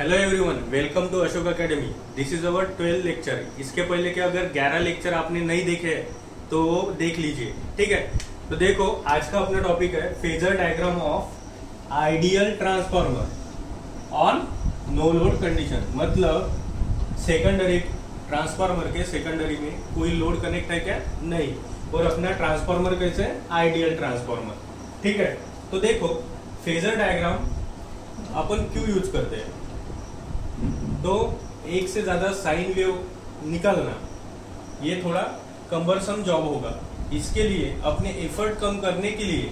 Hello everyone, welcome to Ashok academy. This is our 12 lecture. इसके पहले के अगर 11 लेक्चर आपने नहीं देखे तो वो देख लीजिए, ठीक है। तो देखो, आज का अपना टॉपिक है phasor diagram of ideal transformer on no load condition. मतलब सेकेंडरी ट्रांसफार्मर के सेकेंडरी में कोई लोड कनेक्ट है क्या? नहीं। और अपना ट्रांसफार्मर कैसे? आइडियल ट्रांसफार्मर, ठीक है। तो देखो, फेजर डायग्राम अपन क्यों यूज करते हैं? तो एक से ज्यादा साइन वेव निकालना ये थोड़ा कंबरसम जॉब होगा। इसके लिए अपने एफर्ट कम करने के लिए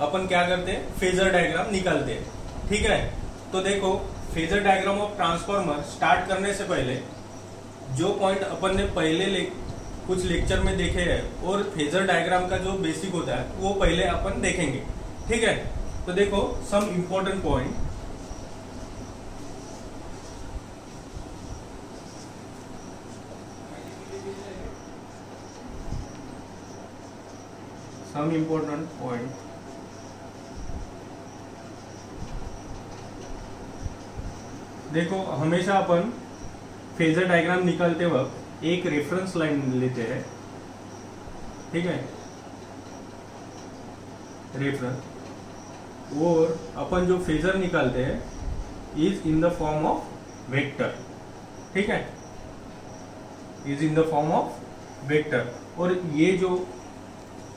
अपन क्या करते हैं? फेजर डायग्राम निकालते हैं, ठीक है। तो देखो, phasor diagram of transformer start करने से पहले जो पॉइंट अपन ने पहले कुछ लेक्चर में देखे हैं और फेजर डायग्राम का जो बेसिक होता है वो पहले अपन देखेंगे, ठीक है। तो देखो, some important point. Some important point। देखो, हमेशा अपन फेजर डायग्राम निकालते वक्त एक रेफरेंस लाइन लेते हैं, ठीक है, रेफरेंस। और अपन जो फेजर निकालते हैं is in the form of vector, ठीक है, is in the form of vector. और ये जो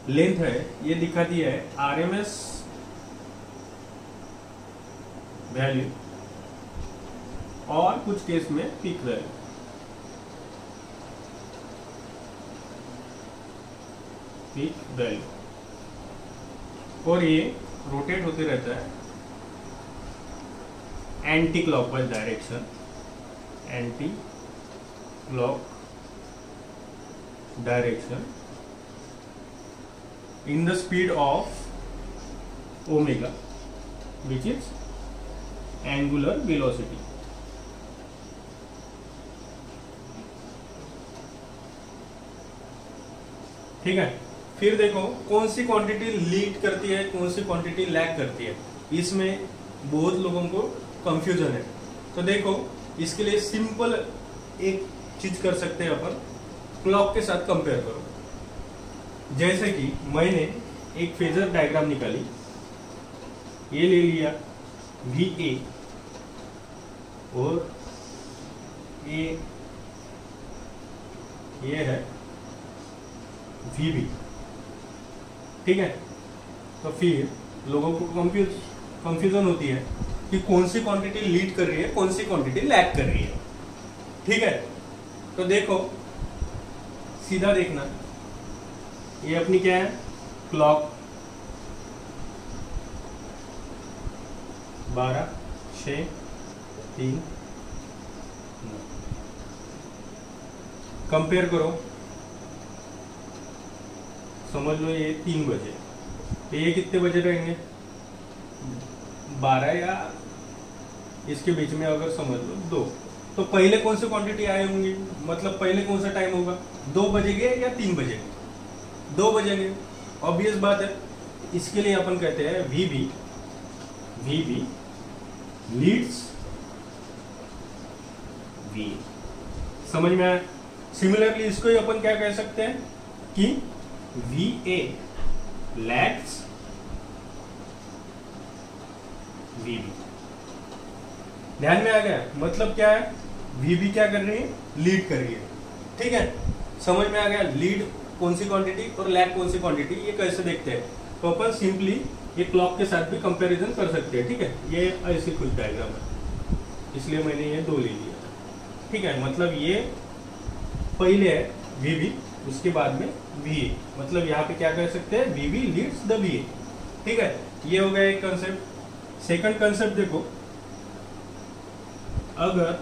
लेंथ है ये दिखाती है आरएमएस वैल्यू और कुछ केस में पीक वैल्यू। Peak value. और ये रोटेट होते रहता है anti clockwise direction, anti clock direction in the speed of omega, which is angular velocity, ठीक है। फिर देखो, कौन सी क्वांटिटी लीड करती है, कौन सी क्वांटिटी लैग करती है, इसमें बहुत लोगों को कंफ्यूजन है। तो देखो, इसके लिए सिंपल एक चीज कर सकते हैं अपन, क्लॉक के साथ कंपेयर करो। जैसे कि मैंने एक फेजर डायग्राम निकाली, ये ले लिया VA और ये है VB, ठीक है। तो फिर लोगों को कंफ्यूजन होती है कि कौन सी क्वांटिटी लीड कर रही है, कौन सी क्वांटिटी लैग कर रही है, ठीक है। तो देखो, सीधा देखना, ये अपनी क्या है? क्लॉक 12, 6, 3। कंपेयर करो, समझ लो ये 3 बजे, तो ये कितने बजे रहेंगे? 12 या इसके बीच में अगर समझ लो 2। तो पहले कौन सी क्वांटिटी आई होंगी? मतलब पहले कौन सा टाइम होगा? 2 बजेंगे या 3 बजेंगे? 2 बजेंगे, ऑब्वियस बात है। इसके लिए अपन कहते हैं VB लीड्स VA। समझ में आया? सिमिलरली इसको ही अपन क्या कह सकते हैं कि VA लैग्स VB। ध्यान में आ गया? मतलब क्या है? VB क्या कर रही है? लीड कर रही है, ठीक है। समझ में आ गया? लीड कौन सी क्वांटिटी और लैग कौन सी क्वांटिटी, ये कैसे देखते हैं? तो अपन सिंपली ये क्लॉक के साथ भी कंपैरिजन कर सकते हैं, ठीक है। ये ऐसी कुछ डायग्राम है, इसलिए मैंने ये 2 ले लिया, ठीक है। मतलब ये पहले है VB, उसके बाद में VA। मतलब यहाँ पे क्या कह सकते हैं? VB लीड्स द VA, ठीक है। ये हो गया एक कंसेप्ट। सेकंड कंसेप्ट देखो, अगर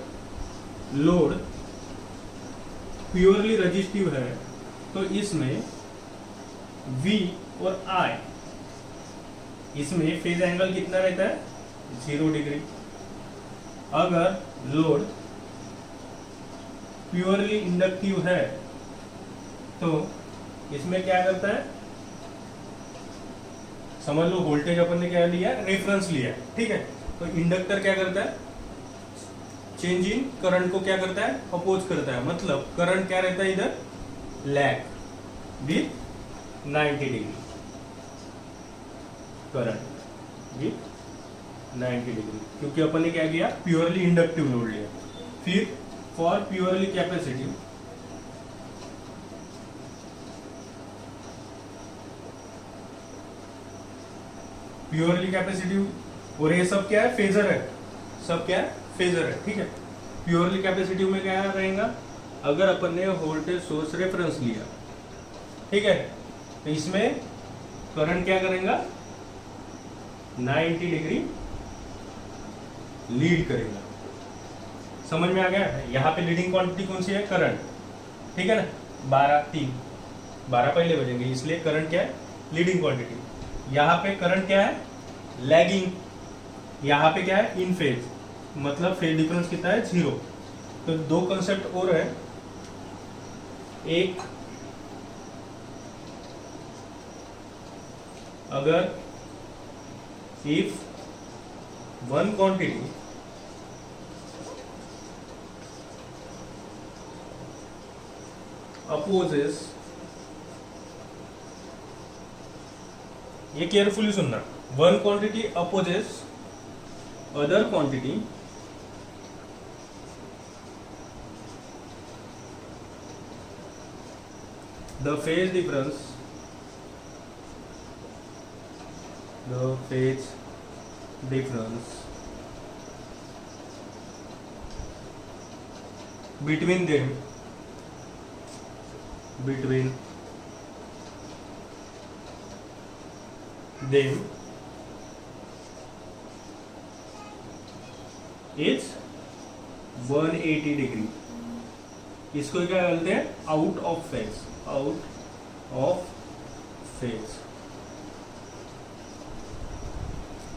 लोड प्योरली रेजिस्टिव है तो इसमें V और I, इसमें फेज एंगल कितना रहता है? 0 डिग्री। अगर लोड प्योरली इंडक्टिव है तो इसमें क्या करता है? समझ लो वोल्टेज अपन ने क्या लिया? रेफरेंस लिया, ठीक है। तो इंडक्टर क्या करता है? चेंज इन करंट को क्या करता है, अपोज करता है। मतलब करंट क्या रहता है इधर, lag with 90 degree, current with 90 degree, क्योंकि अपन ने क्या किया, प्योरली इंडक्टिव लोड लिया। फिर for purely capacitive, purely capacitive, और ये सब क्या है, फेजर है, सब क्या है, फेजर है, ठीक है। प्योरली कैपेसिटिव में क्या रहेगा, अगर अपन ने वोल्टेज सोर्स रेफरेंस लिया, ठीक है, तो इसमें करंट क्या करेगा, 90 डिग्री लीड करेगा। समझ में आ गया। यहाँ पे लीडिंग क्वांटिटी कौन सी है, करंट, ठीक है ना, 12 पहले बजेंगे, इसलिए करंट क्या है, लीडिंग क्वांटिटी। यहाँ पे करंट क्या है, लैगिंग, यहाँ पे क्या है, इन फेज, मतलब फेज डिफरेंस कितना है, 0। तो दो कंसेप्ट और है, एक अगर इफ वन क्वांटिटी अपोजेस, ये केयरफुली सुनना, one quantity opposes other quantity the phase difference between them is 180 degree. इसको क्या बोलते हैं, out of phase, out of phase.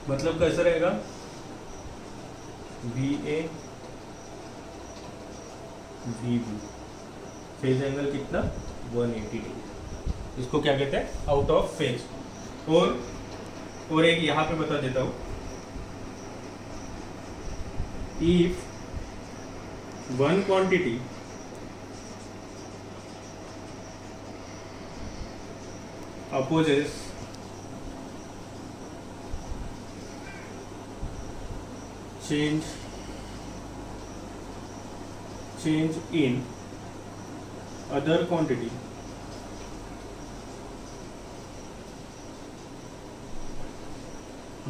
मतलब कैसा रहेगा, VA VB, फेज एंगल कितना, 180 डिग्री, इसको क्या कहते हैं, आउट ऑफ फेज। और एक यहां पे बता देता हूं, if one quantity opposes change in other quantity,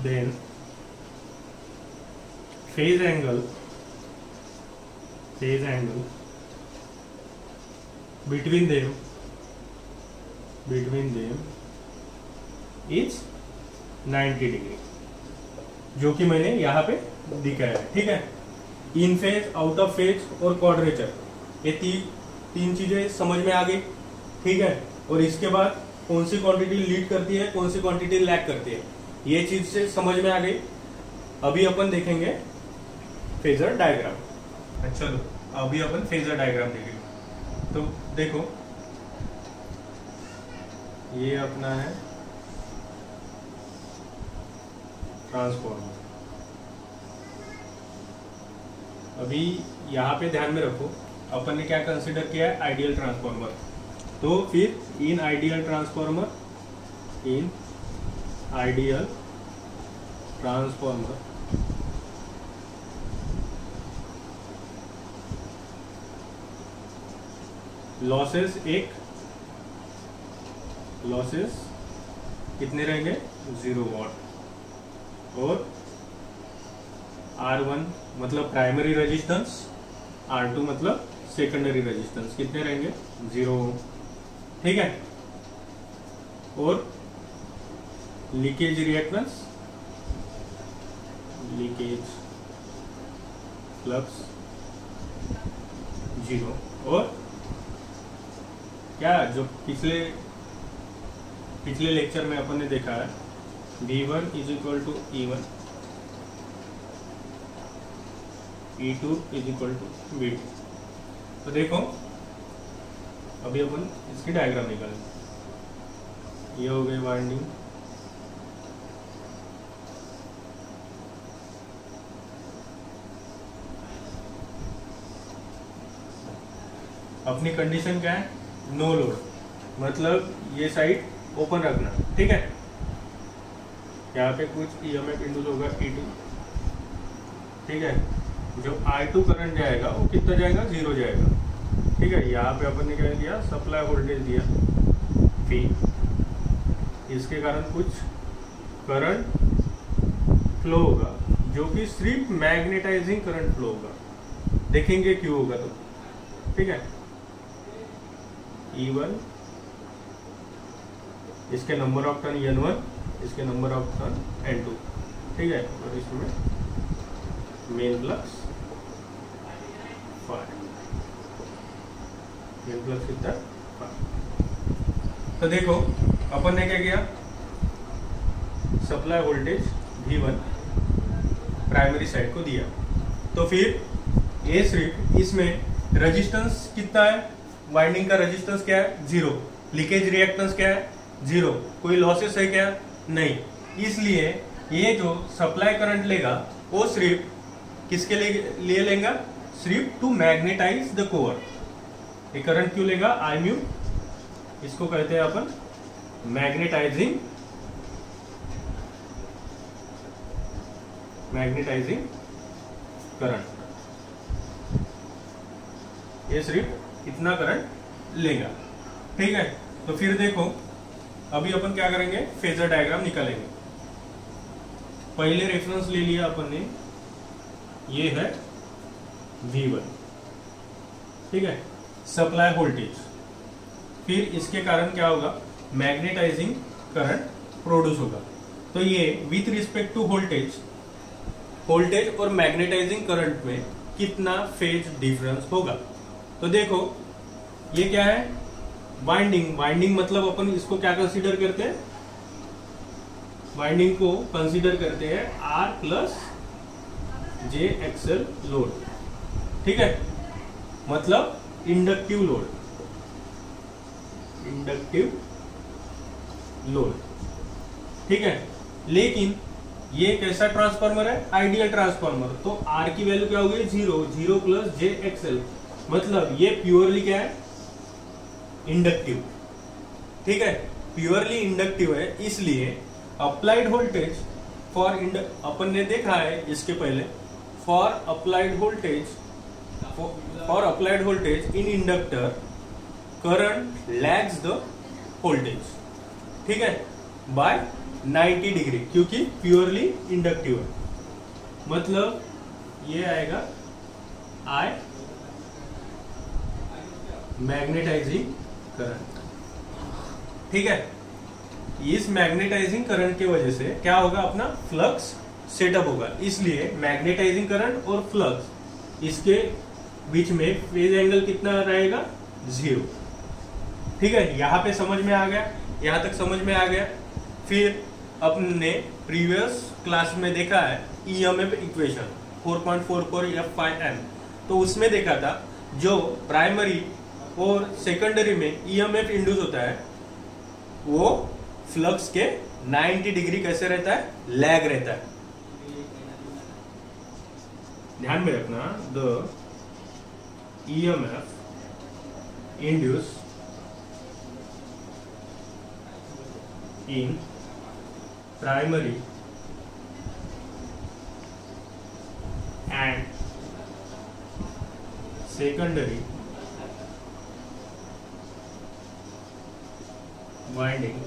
then phase angle between them is 90 degree, जो कि मैंने यहाँ पे दिखाया है, ठीक है। इन फेज, आउट ऑफ फेज और क्वाड्रेचर, ये तीन चीजें समझ में आ गई, ठीक है। और इसके बाद कौन सी क्वांटिटी लीड करती है, कौन सी क्वांटिटी लैग करती है, ये चीज से समझ में आ गई। अभी अपन देखेंगे फेजर डायग्राम। चलो अभी अपन फेजर डायग्राम देखेंगे। तो देखो, ये अपना है ट्रांसफॉर्मर। अभी यहाँ पे ध्यान में रखो, अपन ने क्या कंसीडर किया है, आइडियल ट्रांसफॉर्मर। तो फिर इन आइडियल ट्रांसफॉर्मर लॉसेस कितने रहेंगे, 0 वाट, और R1 मतलब प्राइमरी रेजिस्टेंस, R2 मतलब सेकेंडरी रेजिस्टेंस, कितने रहेंगे, 0, ठीक है। और लीकेज रिएक्टेंस, लीकेज फ्लक्स 0, और क्या जो पिछले लेक्चर में अपन ने देखा है, V1 is equal to E1, E2 is equal to V2। तो देखो अभी अपन इसकी डायग्राम निकालें। ये हो गई वाइंडिंग, अपनी कंडीशन क्या है, नो लोड, मतलब ये साइड ओपन रखना, ठीक है। यहाँ पे कुछ ईएमएफ इंड्यूस होगा E2, ठीक है। जो I2 करंट जाएगा वो कितना जाएगा, 0 जाएगा, ठीक है। यहाँ पे अपन ने क्या दिया, सप्लाई वोल्टेज दिया V, इसके कारण कुछ करंट फ्लो होगा जो कि सिर्फ मैग्नेटाइजिंग करंट फ्लो होगा, देखेंगे क्यों होगा तो, ठीक है। E1, इसके नंबर ऑफ टर्न N1, इसके नंबर ऑफ टर्न N2, ठीक है। और इसमें मेन फ्लक्स मेन फ्लक्स कितना, तो देखो अपन ने क्या किया, supply voltage V1 primary side को दिया, तो फिर ये सिर्फ इसमें रेजिस्टेंस कितना है, वाइंडिंग का रेजिस्टेंस क्या है, 0, लीकेज रिएक्टेंस क्या है, 0, कोई लॉसेस है क्या, नहीं, इसलिए ये जो सप्लाई करंट लेगा वो सिर्फ किसके लिए लेगा, सिर्फ टू मैग्नेटाइज द कोर। ये करंट क्यों लेगा, आई म्यू, इसको कहते हैं अपन मैग्नेटाइजिंग करंट, ये सिर्फ इतना करंट लेगा, ठीक है। तो फिर देखो अभी अपन क्या करेंगे, फेजर डायग्राम निकालेंगे। पहले रेफरेंस ले लिया अपन ने, ये है V1, ठीक है, सप्लाई वोल्टेज, फिर इसके कारण क्या होगा, मैग्नेटाइजिंग करंट प्रोड्यूस होगा। तो ये विथ रिस्पेक्ट टू वोल्टेज और मैग्नेटाइजिंग करंट में कितना फेज डिफरेंस होगा। तो देखो ये क्या है, वाइंडिंग मतलब अपन इसको क्या कंसीडर करते हैं, वाइंडिंग को कंसीडर करते हैं R प्लस JXL लोड, ठीक है, मतलब इंडक्टिव लोड, ठीक है। लेकिन ये कैसा ट्रांसफार्मर है, आइडियल ट्रांसफार्मर, तो R की वैल्यू क्या होगी, 0 प्लस JXL, मतलब ये प्योरली क्या है, इंडक्टिव, ठीक है, प्योरली इंडक्टिव है। इसलिए अप्लाइड वोल्टेज फॉर अपन ने देखा है इसके पहले, for applied voltage in inductor current lags the voltage, ठीक है, बाय 90 डिग्री, क्योंकि प्योरली इंडक्टिव है, मतलब ये आएगा I मैग्नेटाइजिंग करंट, ठीक है। इस मैग्नेटाइजिंग करंट की वजह से क्या होगा, अपना फ्लक्स सेटअप होगा, इसलिए मैग्नेटाइजिंग करंट और फ्लक्स इसके बीच में फेज एंगल कितना रहेगा, 0, ठीक है। यहां पे समझ में आ गया, यहां तक समझ में आ गया। फिर अपने प्रीवियस क्लास में देखा है ईएमएफ इक्वेशन 4.44 F5M, तो उसमें देखा था जो प्राइमरी और सेकेंडरी में ईएमएफ इंड्यूस होता है वो फ्लक्स के 90 डिग्री कैसे रहता है, लैग रहता है। ध्यान में रखना, the EMF induce in primary and secondary winding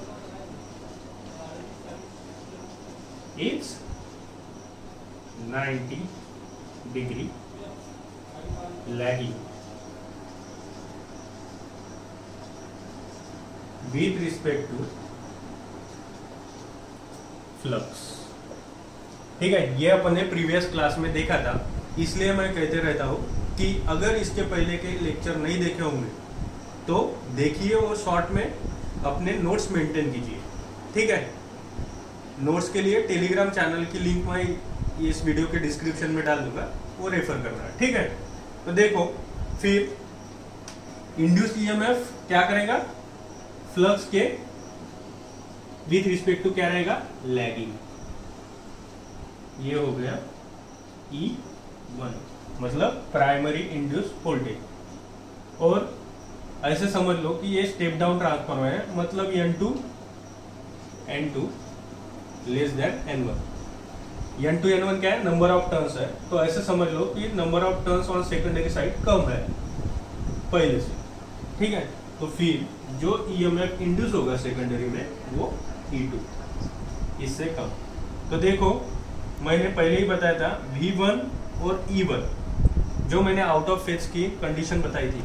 is 90 degree lagging with respect to flux। ठीक है, ये अपन ने प्रीवियस क्लास में देखा था, इसलिए मैं कहते रहता हूँ कि अगर इसके पहले के लेक्चर नहीं देखे होंगे तो देखिए और शॉर्ट में अपने नोट्स मेंटेन कीजिए, ठीक है। नोट्स के लिए टेलीग्राम चैनल की लिंक मैं इस वीडियो के डिस्क्रिप्शन में डाल दूंगा, वो रेफर करना है, ठीक है। तो देखो फिर इंड्यूस्ड ईएमएफ क्या करेगा, फ्लक्स के विथ रिस्पेक्ट टू क्या रहेगा, लैगिंग। ये हो गया E1 मतलब प्राइमरी इंड्यूस वोल्टेज, और ऐसे समझ लो कि ये स्टेप डाउन ट्रांसफार्मर है, मतलब N2 less than N1। N2 N1 क्या है, नंबर ऑफ टर्न्स है, तो ऐसे समझ लो कि number of turns on secondary side कम है पहले से, ठीक है। तो फिर जो EMF इंड्यूस होगा सेकेंडरी में वो E2, इससे कम। तो देखो मैंने पहले ही बताया था V1 और E1, जो मैंने आउट ऑफ फेज की कंडीशन बताई थी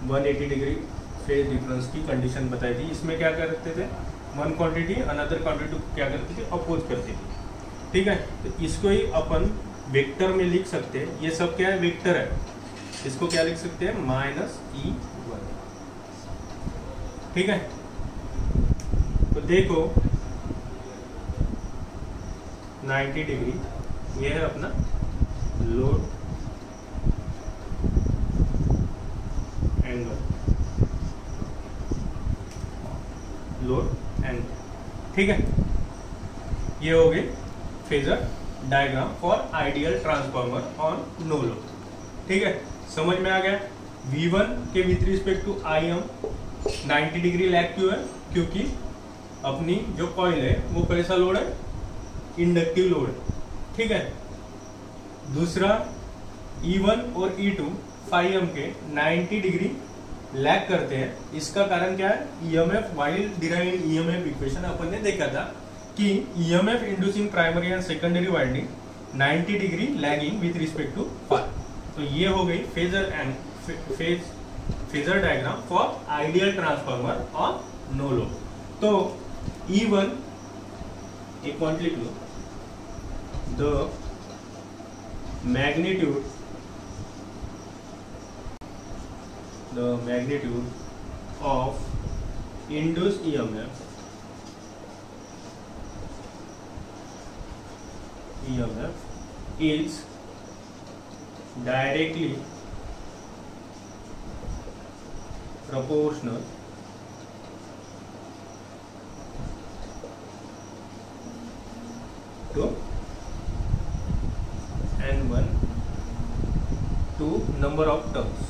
180 डिग्री फेज डिफरेंस की कंडीशन बताई थी। इसमें क्या करते थे, वन क्वांटिटी अनदर क्वांटिटी क्या करती थी, अपोज करती थी, ठीक है। तो इसको ही अपन वेक्टर में लिख सकते हैं, ये सब क्या है, वेक्टर है। इसको क्या लिख सकते हैं, -E1, ठीक है। तो देखो 90 डिग्री ये है अपना लोड एंगल, ठीक है। ये हो गई phasor diagram for ideal transformer on no load, ठीक है। समझ में आ गया। V1 के with respect to IM 90 degree lag क्यों है, क्योंकि अपनी जो कॉइल है वो कैसा लोड है, इंडक्टिव लोड है, ठीक है। दूसरा E1 और E2 5M के 90 डिग्री लैग करते हैं, इसका कारण क्या है, EMF while deriving EMF equation अपन ने देखा था कि EMF inducing primary and secondary winding 90 degree lagging with respect to phi. तो ये हो गई phasor diagram for ideal transformer on no load. तो E1 एक पॉइंट लिख लो, the magnitude of induced EMF is directly proportional to N1 to number of turns,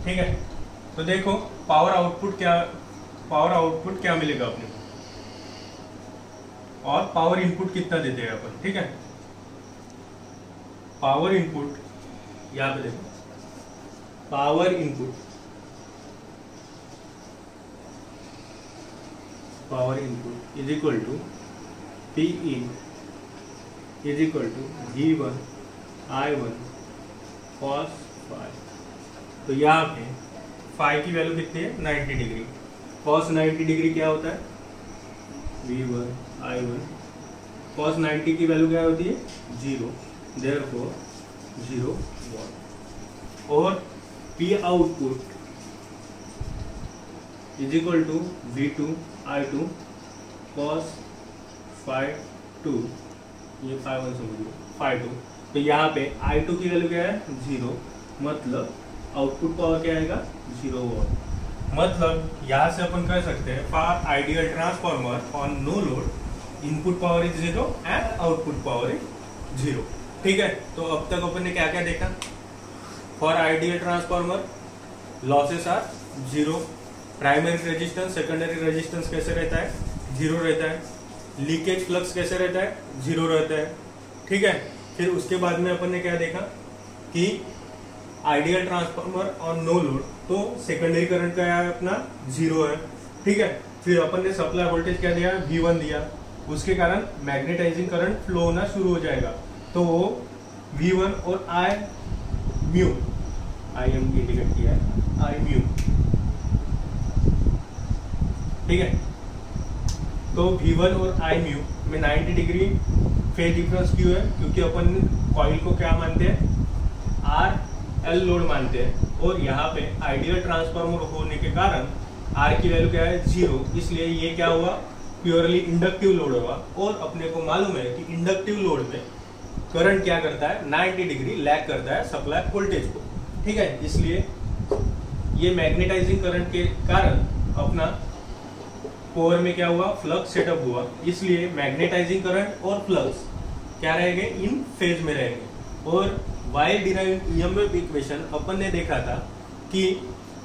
ठीक है। तो देखो पावर आउटपुट क्या मिलेगा अपने को, और पावर इनपुट कितना देते हैं अपन, ठीक है। पावर इनपुट यहाँ पे देखो, power input is equal to PE is equal to V1 I1 cos phi. तो यहाँ पे फाई की वैल्यू कितनी है, 90 डिग्री। cos 90 डिग्री क्या होता है, V1 I1 cos 90 की वैल्यू क्या होती है, 0, देयरफॉर 0 वॉट। और P output is equal to V2 I2 cos phi 2, ये फाई 1 समझ लो, फाई 2। तो यहाँ पे I2 की वैल्यू क्या है, 0, मतलब आउटपुट पावर क्या आएगा, 0 वॉट। मतलब यहाँ से अपन कह सकते हैं for ideal transformer on no load input power is 0 and output power is 0, ठीक है। तो अब तक अपन ने क्या क्या देखा, for ideal transformer losses are 0, primary resistance secondary resistance कैसे रहता है, 0 रहता है, लीकेज फ्लक्स कैसे रहता है, 0 रहता है, ठीक है। फिर उसके बाद में अपन ने क्या देखा कि ideal transformer on no load, तो सेकेंडरी करंट का है अपना 0 है, ठीक है। फिर अपन ने सप्लाई वोल्टेज क्या दिया, V1 दिया, उसके कारण मैग्नेटाइजिंग करंट फ्लो होना शुरू हो जाएगा। तो V1 और I म्यू, IM इंडिकेट किया है, I म्यू, ठीक है। तो V1 और I म्यू में 90 डिग्री फेज डिफरेंस क्यों है, क्योंकि अपन कॉइल को क्या मानते हैं, RL लोड मानते हैं, और यहाँ पे आइडियल ट्रांसफार्मर होने के कारण R की वैल्यू क्या है, 0, इसलिए ये क्या हुआ, प्योरली इंडक्टिव लोड होगा। और अपने को मालूम है कि इंडक्टिव लोड में करंट क्या करता है, 90 डिग्री लैग करता है सप्लाई वोल्टेज को, ठीक है। इसलिए ये मैग्नेटाइजिंग करंट के कारण अपना कोर में क्या हुआ, फ्लक्स सेटअप हुआ, इसलिए मैग्नेटाइजिंग करंट और फ्लक्स क्या रहेंगे, इन फेज में रहेंगे। और वाइल डिराइव्ड ईएमएफ इक्वेशन अपन ने देखा था कि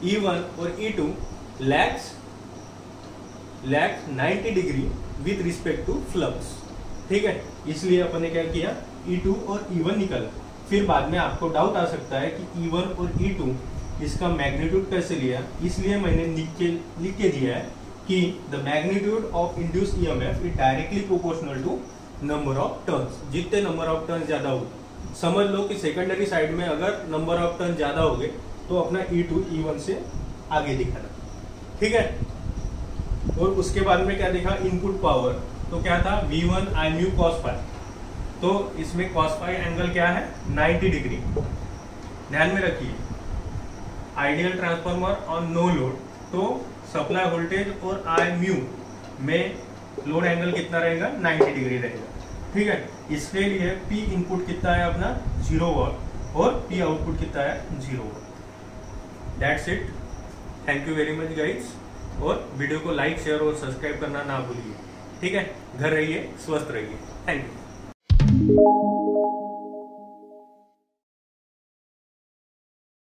E1 और E2 lags 90 degree with respect to flux, ठीक है। इसलिए अपन ने क्या किया, E2 और E1 निकाला। फिर बाद में आपको डाउट आ सकता है कि E1 और E2 इसका मैग्नीट्यूड कैसे लिया, इसलिए मैंने लिख के दिया है कि the magnitude of induce EMF is directly proportional to number of turns. जितने नंबर ऑफ टर्न्स ज्यादा हो, समझ लो कि सेकेंडरी साइड में अगर नंबर ऑफ टर्न ज्यादा हो गए तो अपना E2 E1 से आगे दिखाना, ठीक है। और उसके बाद में क्या देखा, इनपुट पावर, तो क्या था V1 I mu cos phi, तो इसमें cos फाई एंगल क्या है, 90 डिग्री। ध्यान में रखिए, ideal transformer on no load, तो सप्लाई वोल्टेज और I म्यू में लोड एंगल कितना रहेगा, 90 डिग्री रहेगा, ठीक है। इसके लिए P इनपुट कितना है अपना 0 वॉट और P आउटपुट कितना है 0 what. That's it, thank you very much guys. और वीडियो को लाइक, शेयर और सब्सक्राइब करना ना भूलिए, ठीक है। घर रहिए, स्वस्थ रहिए, थैंक यू।